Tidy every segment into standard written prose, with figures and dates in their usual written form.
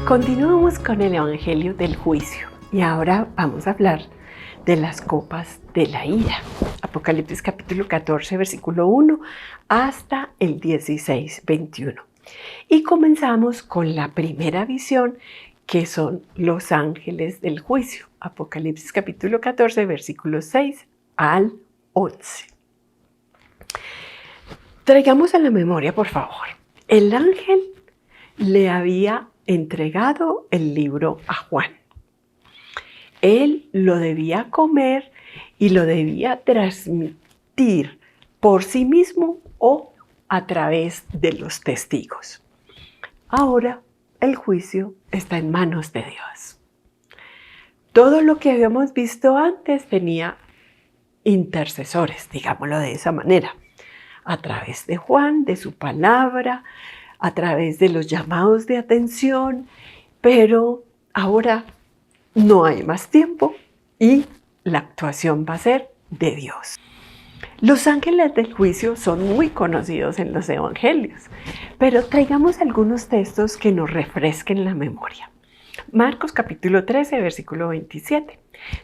Continuamos con el Evangelio del Juicio y ahora vamos a hablar de las copas de la ira. Apocalipsis capítulo 14, versículo 1 hasta el 16, 21. Y comenzamos con la primera visión, que son los ángeles del juicio. Apocalipsis capítulo 14, versículos 6 al 11. Traigamos a la memoria, por favor. El ángel le había entregado el libro a Juan. Él lo debía comer y lo debía transmitir por sí mismo o a través de los testigos. Ahora el juicio está en manos de Dios. Todo lo que habíamos visto antes tenía intercesores, digámoslo de esa manera, a través de Juan, de su palabra, a través de los llamados de atención, pero ahora no hay más tiempo y la actuación va a ser de Dios. Los ángeles del juicio son muy conocidos en los evangelios, pero traigamos algunos textos que nos refresquen la memoria. Marcos capítulo 13, versículo 27,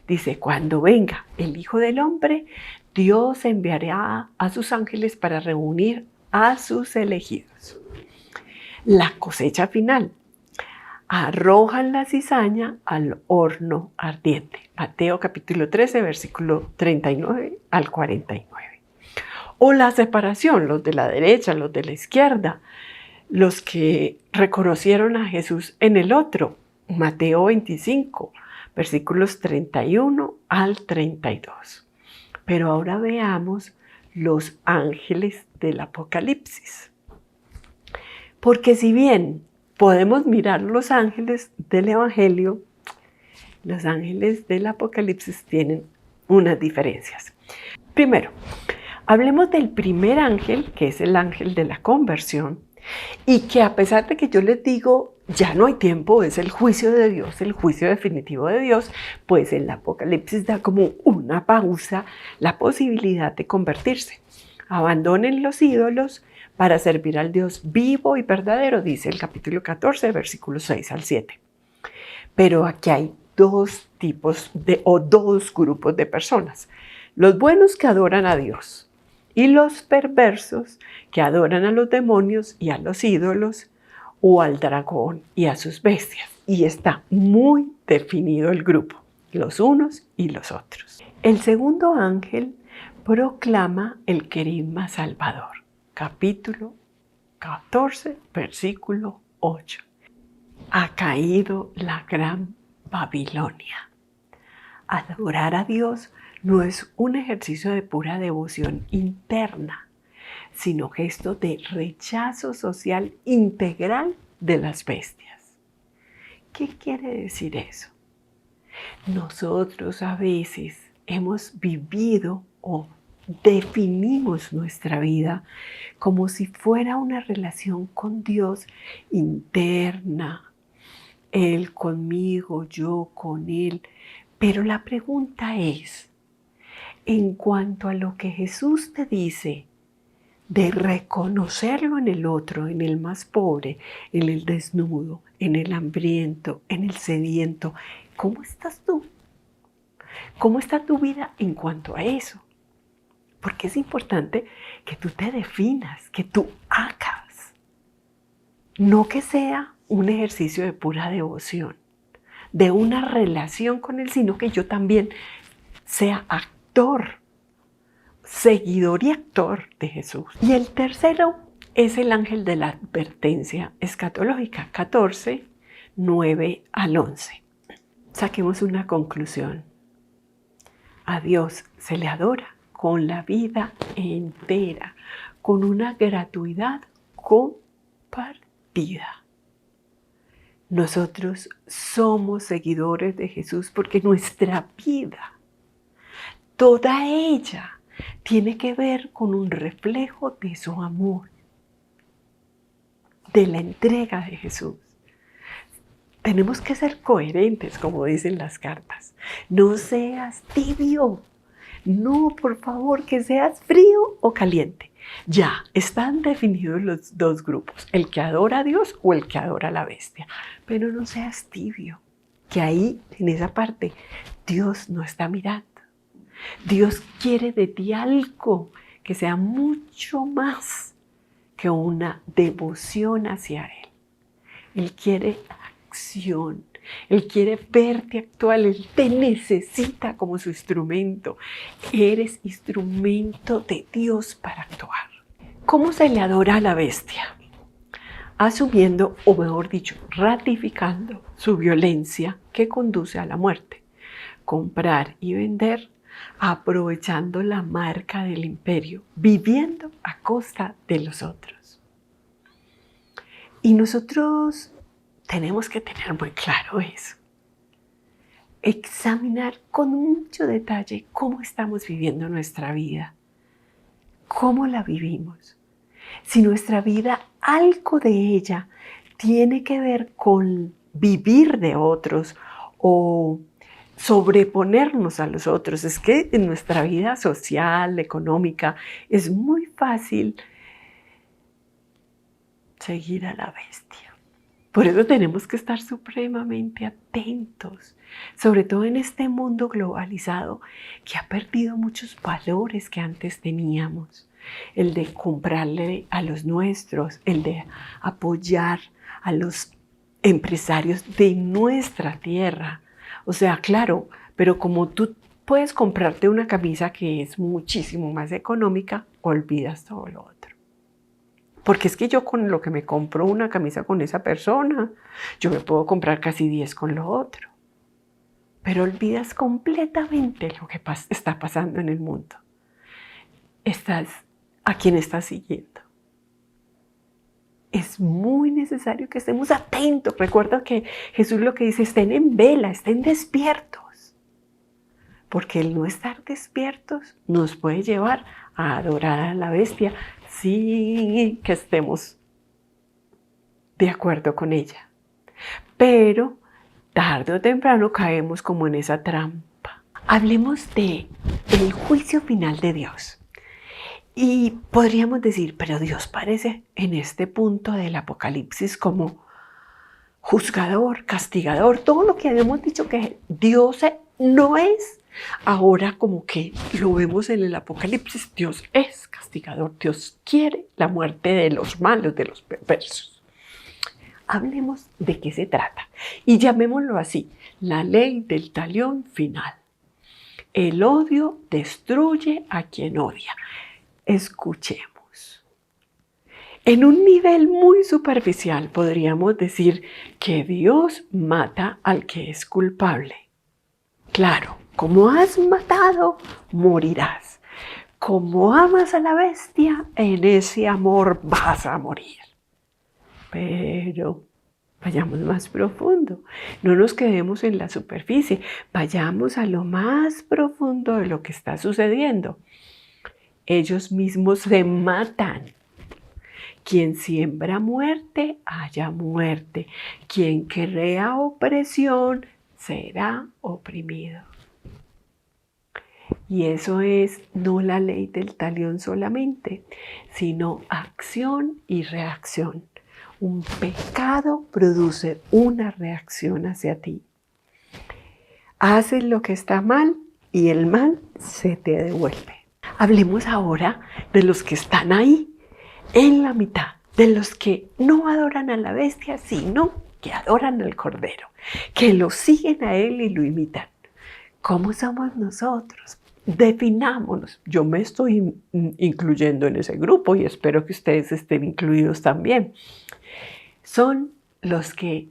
dice: cuando venga el Hijo del Hombre, Dios enviará a sus ángeles para reunir a sus elegidos. La cosecha final: arrojan la cizaña al horno ardiente. Mateo capítulo 13, versículo 39 al 49. O la separación, los de la derecha, los de la izquierda, los que reconocieron a Jesús en el otro. Mateo 25, versículos 31 al 32. Pero ahora veamos los ángeles del Apocalipsis. Porque si bien podemos mirar los ángeles del Evangelio, los ángeles del Apocalipsis tienen unas diferencias. Primero, hablemos del primer ángel, que es el ángel de la conversión, y que a pesar de que yo les digo, ya no hay tiempo, es el juicio de Dios, el juicio definitivo de Dios, pues el Apocalipsis da como una pausa, la posibilidad de convertirse. Abandonen los ídolos para servir al Dios vivo y verdadero, dice el capítulo 14, versículos 6 al 7. Pero aquí hay dos grupos de personas: los buenos que adoran a Dios y los perversos que adoran a los demonios y a los ídolos o al dragón y a sus bestias. Y está muy definido el grupo, los unos y los otros. El segundo ángel proclama el querigma salvador. Capítulo 14, versículo 8. Ha caído la gran Babilonia. Adorar a Dios no es un ejercicio de pura devoción interna, sino gesto de rechazo social integral de las bestias. ¿Qué quiere decir eso? Nosotros a veces hemos vivido o definimos nuestra vida como si fuera una relación con Dios interna, Él conmigo, yo con Él. Pero la pregunta es, en cuanto a lo que Jesús te dice de reconocerlo en el otro, en el más pobre, en el desnudo, en el hambriento, en el sediento, ¿cómo estás tú? ¿Cómo está tu vida en cuanto a eso? Porque es importante que tú te definas, que tú hagas. No que sea un ejercicio de pura devoción, de una relación con Él, sino que yo también sea actor, seguidor y actor de Jesús. Y el tercero es el ángel de la advertencia escatológica, 14, 9 al 11. Saquemos una conclusión. A Dios se le adora con la vida entera, con una gratuidad compartida. Nosotros somos seguidores de Jesús porque nuestra vida, toda ella, tiene que ver con un reflejo de su amor, de la entrega de Jesús. Tenemos que ser coherentes, como dicen las cartas. No seas tibio. No, por favor, que seas frío o caliente. Ya están definidos los dos grupos, el que adora a Dios o el que adora a la bestia. Pero no seas tibio, que ahí, en esa parte, Dios no está mirando. Dios quiere de ti algo que sea mucho más que una devoción hacia Él. Él quiere acción. Él quiere verte actuar. Él te necesita como su instrumento. Eres instrumento de Dios para actuar. ¿Cómo se le adora a la bestia? Asumiendo, o mejor dicho, ratificando su violencia que conduce a la muerte. Comprar y vender, aprovechando la marca del imperio, viviendo a costa de los otros. Y nosotros tenemos que tener muy claro eso. Examinar con mucho detalle cómo estamos viviendo nuestra vida, cómo la vivimos. Si nuestra vida, algo de ella, tiene que ver con vivir de otros o sobreponernos a los otros. Es que en nuestra vida social, económica, es muy fácil seguir a la bestia. Por eso tenemos que estar supremamente atentos, sobre todo en este mundo globalizado que ha perdido muchos valores que antes teníamos. El de comprarle a los nuestros, el de apoyar a los empresarios de nuestra tierra. O sea, claro, pero como tú puedes comprarte una camisa que es muchísimo más económica, olvidas todo lo otro. Porque es que yo con lo que me compro una camisa con esa persona, yo me puedo comprar casi 10 con lo otro. Pero olvidas completamente lo que está pasando en el mundo. ¿A quién estás siguiendo? Es muy necesario que estemos atentos. Recuerda que Jesús lo que dice, estén en vela, estén despiertos. Porque el no estar despiertos nos puede llevar a adorar a la bestia sin que estemos de acuerdo con ella. Pero tarde o temprano caemos como en esa trampa. Hablemos del juicio final de Dios. Y podríamos decir, pero Dios parece en este punto del Apocalipsis como juzgador, castigador, todo lo que habíamos dicho que Dios no es. Ahora como que lo vemos en el Apocalipsis, Dios es castigador, Dios quiere la muerte de los malos, de los perversos. Hablemos de qué se trata y llamémoslo así, la ley del talión final. El odio destruye a quien odia. Escuchemos. En un nivel muy superficial podríamos decir que Dios mata al que es culpable. Claro, como has matado, morirás. Como amas a la bestia, en ese amor vas a morir. Pero vayamos más profundo. No nos quedemos en la superficie. Vayamos a lo más profundo de lo que está sucediendo. Ellos mismos se matan. Quien siembra muerte, haya muerte. Quien crea opresión, será oprimido. Y eso es no la ley del talión solamente, sino acción y reacción. Un pecado produce una reacción hacia ti. Haces lo que está mal y el mal se te devuelve. Hablemos ahora de los que están ahí, en la mitad, de los que no adoran a la bestia, sino que adoran al Cordero, que lo siguen a Él y lo imitan. ¿Cómo somos nosotros? Definámonos. Yo me estoy incluyendo en ese grupo y espero que ustedes estén incluidos también. Son los que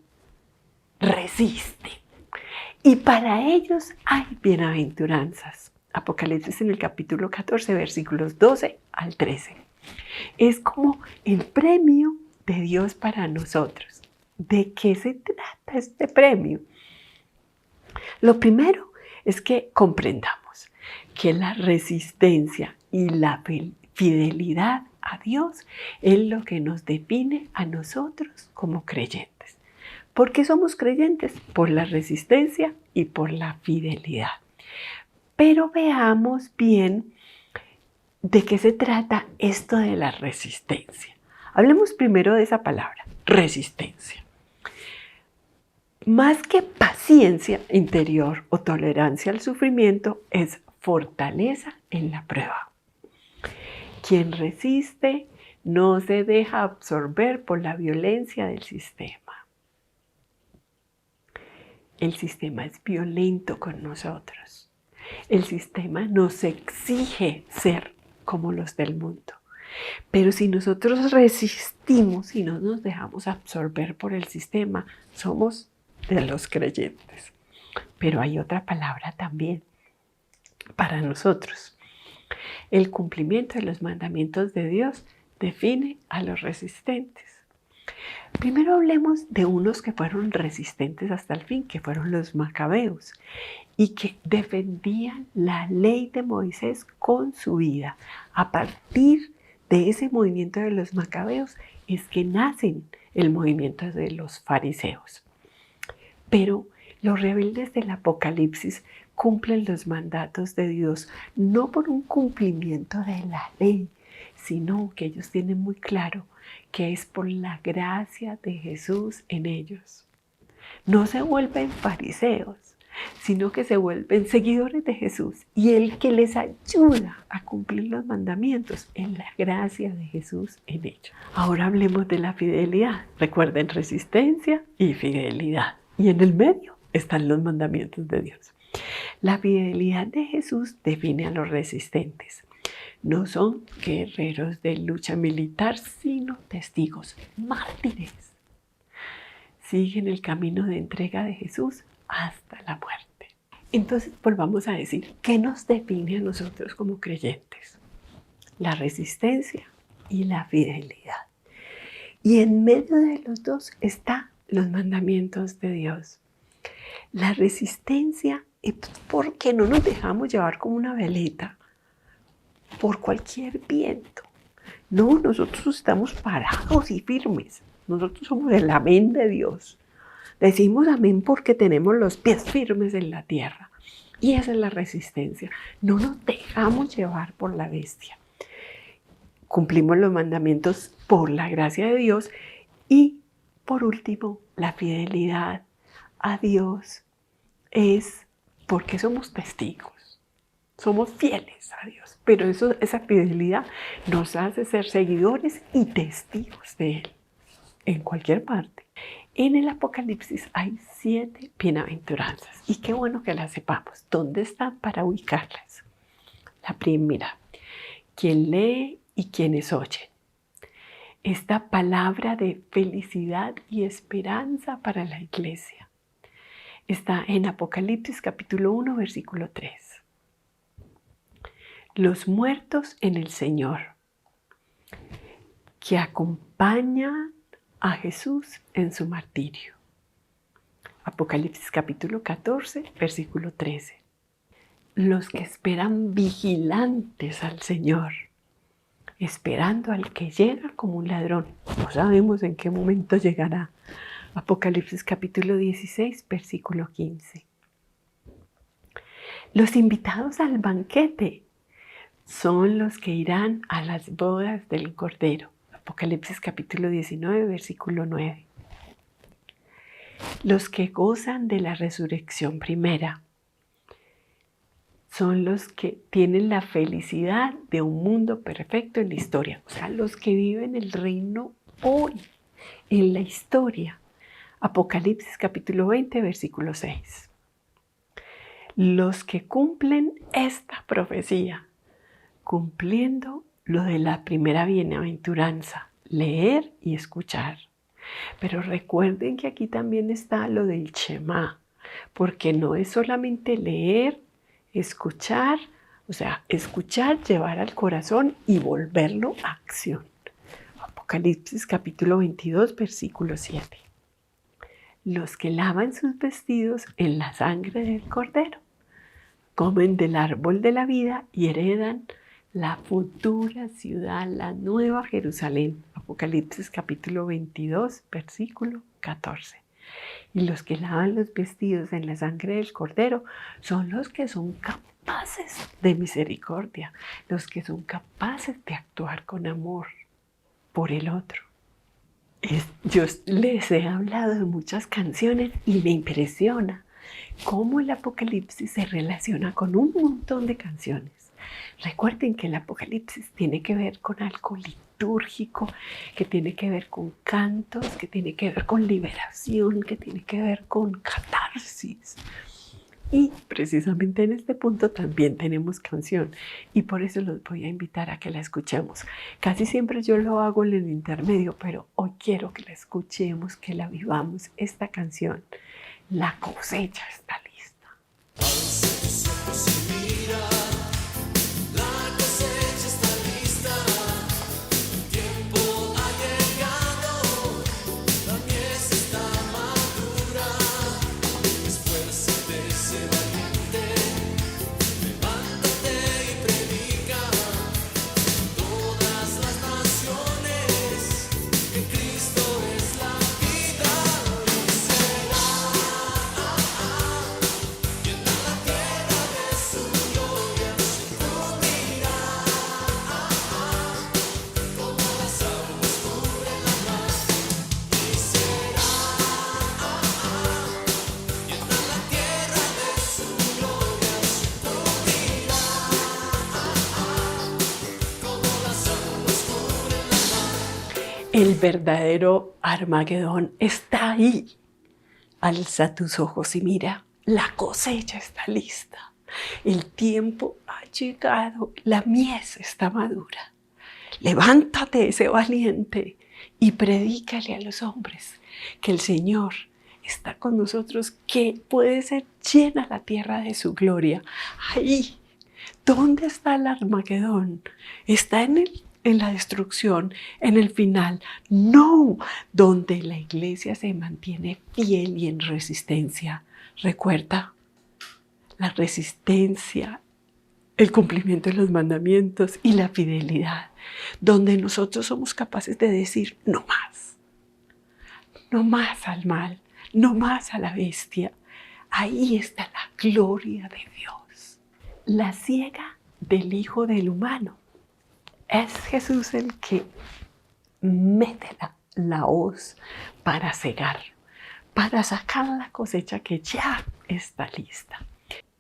resisten. Y para ellos hay bienaventuranzas. Apocalipsis en el capítulo 14, versículos 12 al 13. Es como el premio de Dios para nosotros. ¿De qué se trata este premio? Lo primero es que comprendamos que la resistencia y la fidelidad a Dios es lo que nos define a nosotros como creyentes. ¿Por qué somos creyentes? Por la resistencia y por la fidelidad. Pero veamos bien ¿de qué se trata esto de la resistencia? Hablemos primero de esa palabra, resistencia. Más que paciencia interior o tolerancia al sufrimiento, es fortaleza en la prueba. Quien resiste no se deja absorber por la violencia del sistema. El sistema es violento con nosotros. El sistema nos exige ser como los del mundo. Pero si nosotros resistimos y no nos dejamos absorber por el sistema, somos de los creyentes. Pero hay otra palabra también para nosotros. El cumplimiento de los mandamientos de Dios define a los resistentes. Primero hablemos de unos que fueron resistentes hasta el fin, que fueron los macabeos, y que defendían la ley de Moisés con su vida. A partir de ese movimiento de los macabeos es que nacen el movimiento de los fariseos. Pero los rebeldes del Apocalipsis cumplen los mandatos de Dios no por un cumplimiento de la ley, sino que ellos tienen muy claro que es por la gracia de Jesús en ellos. No se vuelven fariseos, sino que se vuelven seguidores de Jesús, y el que les ayuda a cumplir los mandamientos es la gracia de Jesús en ellos. Ahora hablemos de la fidelidad. Recuerden, resistencia y fidelidad. Y en el medio están los mandamientos de Dios. La fidelidad de Jesús define a los resistentes. No son guerreros de lucha militar, sino testigos, mártires. Siguen el camino de entrega de Jesús hasta la muerte. Entonces, volvamos a decir, ¿qué nos define a nosotros como creyentes? La resistencia y la fidelidad. Y en medio de los dos están los mandamientos de Dios. La resistencia es porque no nos dejamos llevar como una veleta por cualquier viento. No, nosotros estamos parados y firmes. Nosotros somos el amén de Dios. Decimos amén porque tenemos los pies firmes en la tierra. Y esa es la resistencia. No nos dejamos llevar por la bestia. Cumplimos los mandamientos por la gracia de Dios. Y por último, la fidelidad a Dios es porque somos testigos. Somos fieles a Dios. Pero esa fidelidad nos hace ser seguidores y testigos de Él en cualquier parte. En el Apocalipsis hay 7 bienaventuranzas y qué bueno que las sepamos. ¿Dónde están para ubicarlas? La primera, quien lee y quienes oyen. Esta palabra de felicidad y esperanza para la iglesia está en Apocalipsis capítulo 1, versículo 3. Los muertos en el Señor, que acompañan a Jesús en su martirio. Apocalipsis capítulo 14, versículo 13. Los que esperan vigilantes al Señor, esperando al que llega como un ladrón. No sabemos en qué momento llegará. Apocalipsis capítulo 16, versículo 15. Los invitados al banquete son los que irán a las bodas del Cordero. Apocalipsis capítulo 19, versículo 9. Los que gozan de la resurrección primera son los que tienen la felicidad de un mundo perfecto en la historia. O sea, los que viven el reino hoy, en la historia. Apocalipsis capítulo 20, versículo 6. Los que cumplen esta profecía, cumpliendo lo de la primera bienaventuranza, leer y escuchar. Pero recuerden que aquí también está lo del Shema, porque no es solamente leer, escuchar, o sea, escuchar, llevar al corazón y volverlo a acción. Apocalipsis capítulo 22, versículo 7. Los que lavan sus vestidos en la sangre del Cordero, comen del árbol de la vida y heredan la futura ciudad, la nueva Jerusalén. Apocalipsis capítulo 22, versículo 14. Y los que lavan los vestidos en la sangre del Cordero son los que son capaces de misericordia, los que son capaces de actuar con amor por el otro. Yo les he hablado de muchas canciones y me impresiona cómo el Apocalipsis se relaciona con un montón de canciones. Recuerden que el Apocalipsis tiene que ver con algo litúrgico, que tiene que ver con cantos, que tiene que ver con liberación, que tiene que ver con catarsis. Y precisamente en este punto también tenemos canción y por eso los voy a invitar a que la escuchemos. Casi siempre yo lo hago en el intermedio, pero hoy quiero que la escuchemos, que la vivamos, esta canción. La cosecha está lista. El verdadero Armagedón está ahí. Alza tus ojos y mira, la cosecha está lista. El tiempo ha llegado, la mies está madura. Levántate, ese valiente, y predícale a los hombres que el Señor está con nosotros, que puede ser llena la tierra de su gloria. Ahí, ¿dónde está el Armagedón? Está en la destrucción, en el final. No, donde la iglesia se mantiene fiel y en resistencia. Recuerda, la resistencia, el cumplimiento de los mandamientos y la fidelidad, donde nosotros somos capaces de decir no más al mal, no más a la bestia. Ahí está la gloria de Dios. La siega del Hijo del Humano. Es Jesús el que mete la hoz para cegar, para sacar la cosecha que ya está lista.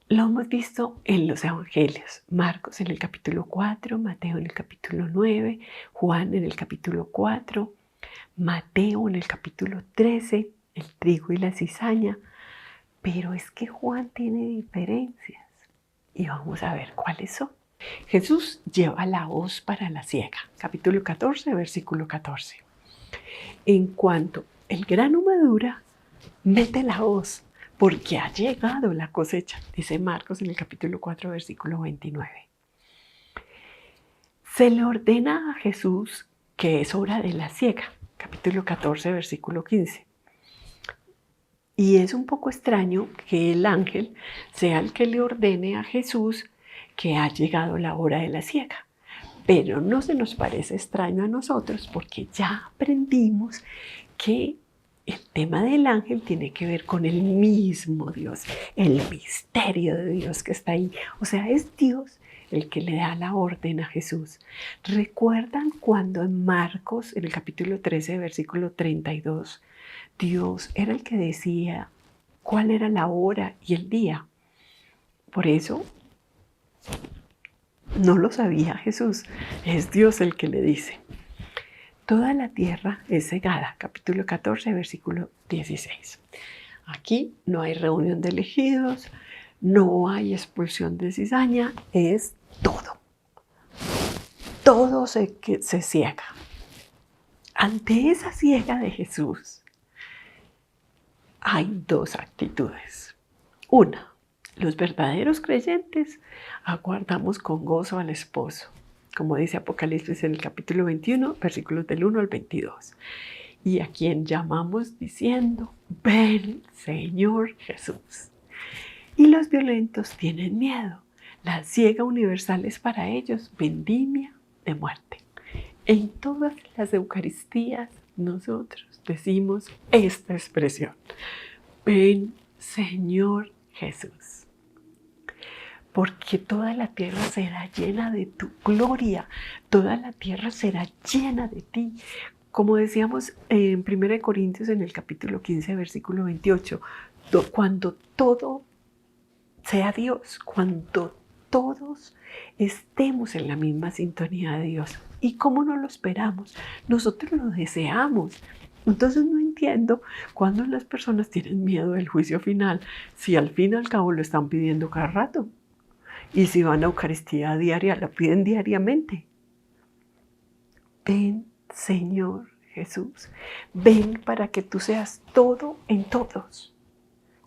Lo hemos visto en los evangelios. Marcos en el capítulo 4, Mateo en el capítulo 9, Juan en el capítulo 4, Mateo en el capítulo 13, el trigo y la cizaña. Pero es que Juan tiene diferencias y vamos a ver cuáles son. Jesús lleva la hoz para la siega, capítulo 14, versículo 14. En cuanto el grano madura, mete la hoz, porque ha llegado la cosecha, dice Marcos en el capítulo 4, versículo 29. Se le ordena a Jesús que es hora de la siega, capítulo 14, versículo 15. Y es un poco extraño que el ángel sea el que le ordene a Jesús que ha llegado la hora de la siega. Pero no se nos parece extraño a nosotros porque ya aprendimos que el tema del ángel tiene que ver con el mismo Dios, el misterio de Dios que está ahí. O sea, es Dios el que le da la orden a Jesús. ¿Recuerdan cuando en Marcos, en el capítulo 13, versículo 32, Dios era el que decía cuál era la hora y el día? Por eso no lo sabía Jesús, es Dios el que le dice. Toda la tierra es cegada, capítulo 14, versículo 16. Aquí no hay reunión de elegidos, no hay expulsión de cizaña, es todo. Todo se ciega. Ante esa siega de Jesús hay dos actitudes. Una, los verdaderos creyentes aguardamos con gozo al esposo, como dice Apocalipsis en el capítulo 21, versículos del 1 al 22. Y a quien llamamos diciendo, ven Señor Jesús. Y los violentos tienen miedo. La siega universal es para ellos vendimia de muerte. En todas las Eucaristías nosotros decimos esta expresión: ven, Señor Jesús, porque toda la tierra será llena de tu gloria, toda la tierra será llena de ti. Como decíamos en 1 Corintios en el capítulo 15, versículo 28, cuando todo sea Dios, cuando todos estemos en la misma sintonía de Dios. ¿Y cómo no lo esperamos? Nosotros lo deseamos. Entonces no entiendo cuando las personas tienen miedo del juicio final, si al fin y al cabo lo están pidiendo cada rato. Y si van a Eucaristía diaria, la piden diariamente. Ven, Señor Jesús, ven para que tú seas todo en todos.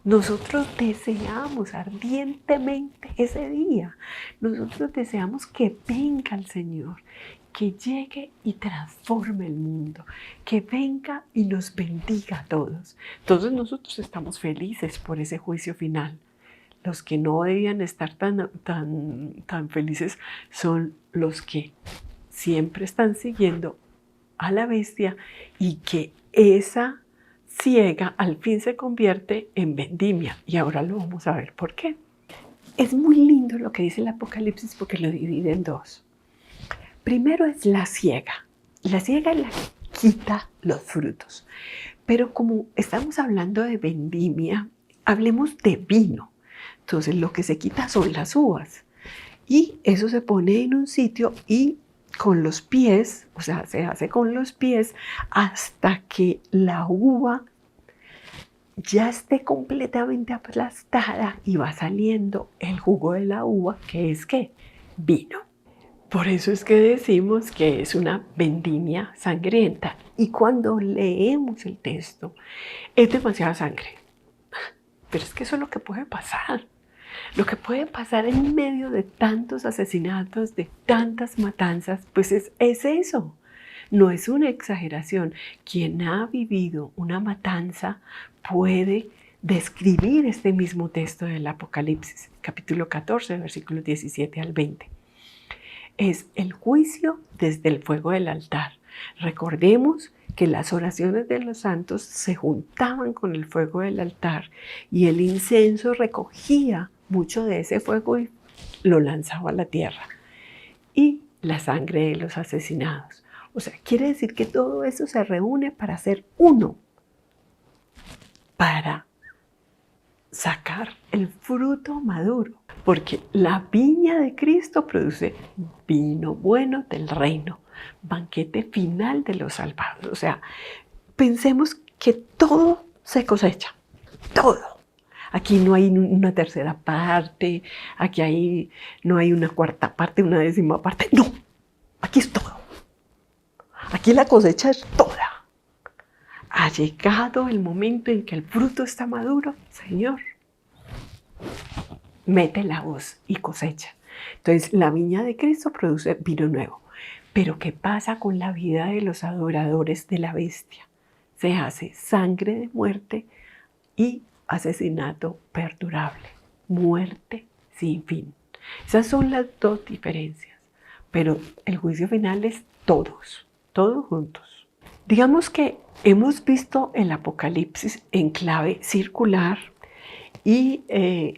Nosotros deseamos ardientemente ese día. Nosotros deseamos que venga el Señor, que llegue y transforme el mundo, que venga y nos bendiga a todos. Entonces nosotros estamos felices por ese juicio final. Los que no debían estar tan felices son los que siempre están siguiendo a la bestia y que esa ciega al fin se convierte en vendimia. Y ahora lo vamos a ver por qué. Es muy lindo lo que dice el Apocalipsis porque lo divide en dos. Primero es la ciega. La ciega es la que quita los frutos. Pero como estamos hablando de vendimia, hablemos de vino. Entonces lo que se quita son las uvas. Y eso se pone en un sitio y con los pies, o sea, se hace con los pies hasta que la uva ya esté completamente aplastada y va saliendo el jugo de la uva, que es ¿qué? Vino. Por eso es que decimos que es una vendimia sangrienta. Y cuando leemos el texto, es demasiada sangre. Pero es que eso es lo que puede pasar. Lo que puede pasar en medio de tantos asesinatos, de tantas matanzas, pues es eso. No es una exageración. Quien ha vivido una matanza puede describir este mismo texto del Apocalipsis, capítulo 14, versículos 17 al 20. Es el juicio desde el fuego del altar. Recordemos que las oraciones de los santos se juntaban con el fuego del altar y el incienso recogía mucho de ese fuego y lo lanzaba a la tierra. Y la sangre de los asesinados. O sea, quiere decir que todo eso se reúne para ser uno, para sacar el fruto maduro, porque la viña de Cristo produce vino bueno del reino, banquete final de los salvados. O sea, pensemos que todo se cosecha, todo. Aquí no hay una tercera parte, aquí no hay una cuarta parte, una décima parte, no, aquí es todo. Aquí la cosecha es toda. Ha llegado el momento en que el fruto está maduro, Señor. Mete la hoz y cosecha. Entonces, la viña de Cristo produce vino nuevo. Pero ¿qué pasa con la vida de los adoradores de la bestia? Se hace sangre de muerte y asesinato perdurable. Muerte sin fin. Esas son las dos diferencias. Pero el juicio final es todos juntos. Digamos que hemos visto el Apocalipsis en clave circular y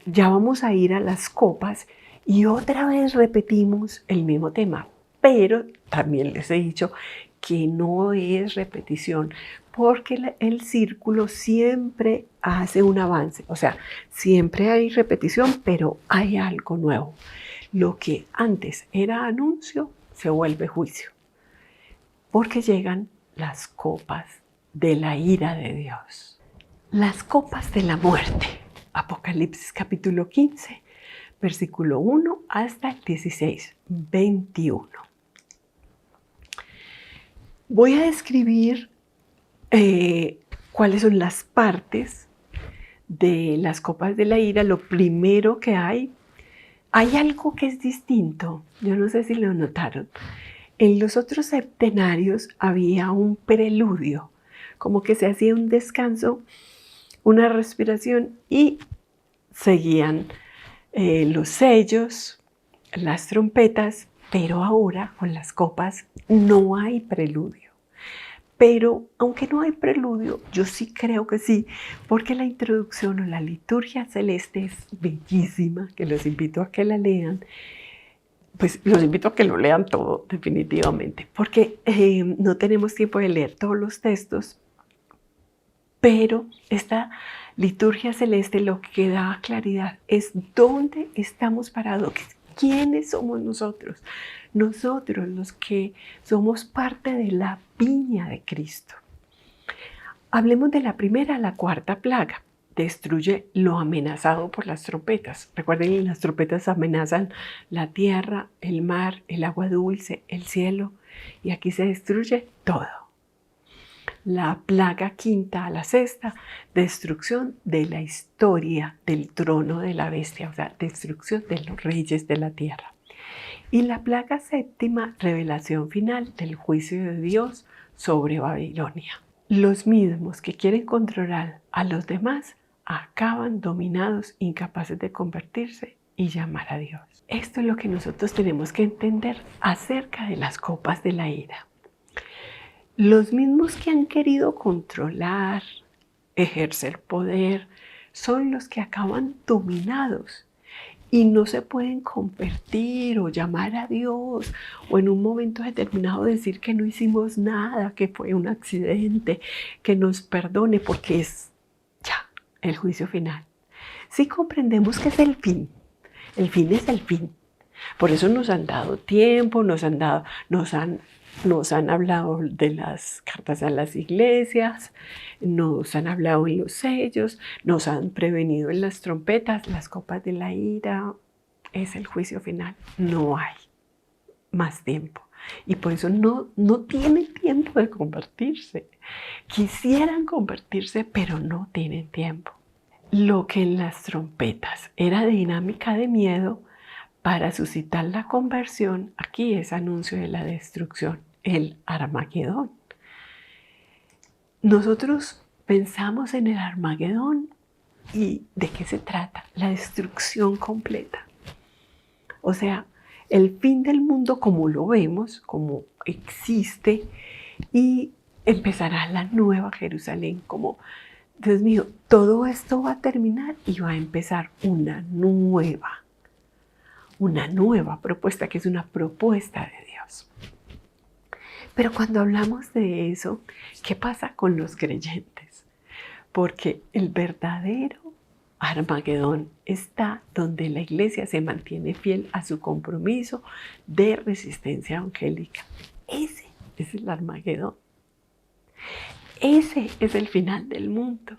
ya vamos a ir a las copas y otra vez repetimos el mismo tema, pero también les he dicho que no es repetición porque el círculo siempre hace un avance, o sea, siempre hay repetición, pero hay algo nuevo. Lo que antes era anuncio se vuelve juicio, porque llegan las copas de la ira de Dios. Las copas de la muerte. Apocalipsis capítulo 15, versículo 1 hasta el 16, 21. Voy a describir cuáles son las partes de las copas de la ira. Lo primero que hay algo que es distinto. Yo no sé si lo notaron. En los otros septenarios había un preludio, como que se hacía un descanso, una respiración y seguían los sellos, las trompetas, pero ahora con las copas no hay preludio. Pero aunque no hay preludio, yo sí creo que sí, porque la introducción o la liturgia celeste es bellísima, que los invito a que la lean. Pues los invito a que lo lean todo, definitivamente, porque no tenemos tiempo de leer todos los textos, pero esta liturgia celeste lo que da claridad es dónde estamos parados, quiénes somos nosotros. Nosotros los que somos parte de la viña de Cristo. Hablemos de la primera, la cuarta plaga. Destruye lo amenazado por las trompetas. Recuerden que las trompetas amenazan la tierra, el mar, el agua dulce, el cielo. Y aquí se destruye todo. La plaga quinta, la sexta, destrucción de la historia del trono de la bestia, o sea, destrucción de los reyes de la tierra. Y la plaga séptima, revelación final del juicio de Dios sobre Babilonia. Los mismos que quieren controlar a los demás acaban dominados, incapaces de convertirse y llamar a Dios. Esto es lo que nosotros tenemos que entender acerca de las copas de la ira. Los mismos que han querido controlar, ejercer poder, son los que acaban dominados y no se pueden convertir o llamar a Dios o en un momento determinado decir que no hicimos nada, que fue un accidente, que nos perdone, porque es ya el juicio final. Sí comprendemos que es el fin es el fin. Por eso nos han dado tiempo, nos han hablado de las cartas a las iglesias, nos han hablado en los sellos, nos han prevenido en las trompetas, las copas de la ira. Es el juicio final. No hay más tiempo. Y por eso no tienen tiempo de convertirse. Quisieran convertirse, pero no tienen tiempo. Lo que en las trompetas era dinámica de miedo, para suscitar la conversión, aquí es anuncio de la destrucción, el Armagedón. Nosotros pensamos en el Armagedón y ¿de qué se trata? La destrucción completa. O sea, el fin del mundo como lo vemos, como existe, y empezará la nueva Jerusalén, como, Dios mío, todo esto va a terminar y va a empezar una nueva propuesta, que es una propuesta de Dios. Pero cuando hablamos de eso, ¿qué pasa con los creyentes? Porque el verdadero Armagedón está donde la iglesia se mantiene fiel a su compromiso de resistencia evangélica. Ese es el Armagedón. Ese es el final del mundo.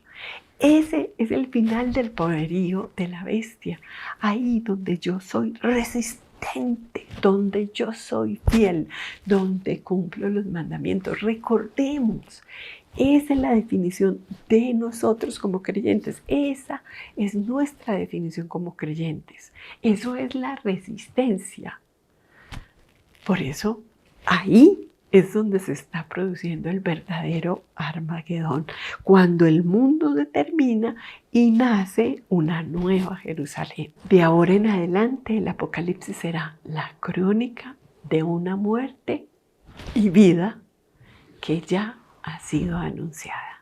Ese es el final del poderío de la bestia. Ahí donde yo soy resistente, donde yo soy fiel, donde cumplo los mandamientos. Recordemos, esa es la definición de nosotros como creyentes. Esa es nuestra definición como creyentes. Eso es la resistencia. Por eso, ahí es donde se está produciendo el verdadero Armagedón, cuando el mundo se termina y nace una nueva Jerusalén. De ahora en adelante el Apocalipsis será la crónica de una muerte y vida que ya ha sido anunciada.